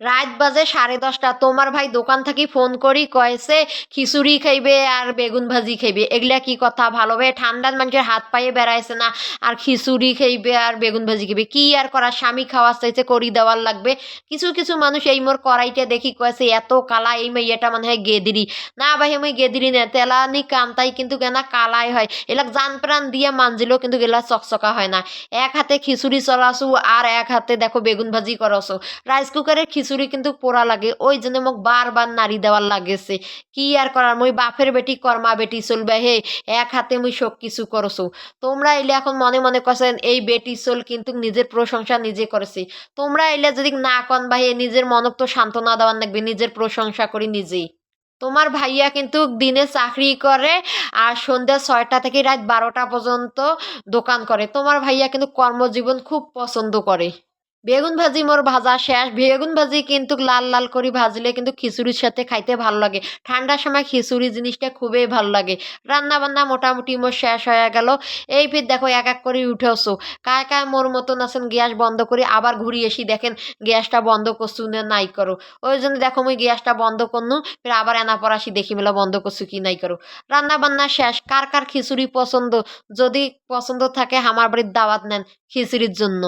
রাত বাজে 10:30। তোমার ভাই দোকান থাকি ফোন করি কয়েছে খিচুড়ি খাইবে আর বেগুন ভাজি খাইবে। এগুলা কি কথা? ভালোভাবে ঠান্ডার মানুষের হাত পায়ে বেড়াইছে না আর খিচুড়ি খাইবে আর বেগুন ভাজি খাইবে। কি আর করার, স্বামী খাওয়ার চাইছে করি দেওয়ার লাগবে। কিছু কিছু মানুষ এই মোর কড়াইটা দেখি কয়েছে এত কালা, এই মাইয়াটা মনে হয় গেদিরি। না ভাই আমি গেদিরি না, তেলানি কামতাই কিন্তু কেনা কালাই হয়। এলাক জান প্রাণ দিয়ে মানজিলেও কিন্তু এগুলা চকচকা হয় না। এক হাতে খিচুড়ি চলাছু আর এক হাতে দেখো বেগুন ভাজি করছো। রাইস কুকারের খিচুড়ি কিন্তু পোড়া লাগে, ওই জন্য মোক বারবার নাড়ি দেওয়ার লাগেছে। কি আর করার, মই বাপের বেটি কর্মা বেটি চলবে হে, এক হাতে মুই সব কিছু করছো। তোমরা এলে এখন মনে মনে করছেন এই বেটি চল কিন্তু নিজের প্রশংসা নিজে করেছি। তোমরা এলে যদি না কন ভাই নিজের মনক তো সান্ত্বনা দেওয়ার লাগবে, নিজের প্রশংসা করি নিজেই। তোমার ভাইয়া কিন্তু দিনে চাকরি করে আর সন্ধ্যা 6টা থেকে রাত 12টা পর্যন্ত দোকান করে। তোমার ভাইয়া কিন্তু কর্মজীবন খুব পছন্দ করে। বেগুন ভাজি মোর ভাজা শেষ। বেগুন ভাজি কিন্তু লাল লাল করে ভাজলে কিন্তু খিচুড়ির সাথে খাইতে ভালো লাগে। ঠান্ডার সময় খিচুড়ি জিনিসটা খুবই ভালো লাগে। রান্না বান্না মোটামুটি মোর শেষ হয়ে গেল। এই ফির দেখো এক এক করে উঠেছো। কায় কায় মোর মতন আছেন গ্যাস বন্ধ করে আবার ঘুরি এসি দেখেন গ্যাসটা বন্ধ করছু না নাই করো। ওই জন্য দেখো মুই গ্যাসটা বন্ধ করনু, ফির আবার এনা পর আসি দেখি মেলা বন্ধ করছু কি নাই করো। রান্না বান্না শেষ। কার কার খিচুড়ি পছন্দ? যদি পছন্দ থাকে আমার বাড়ির দাওয়াত নেন খিচুড়ির জন্য।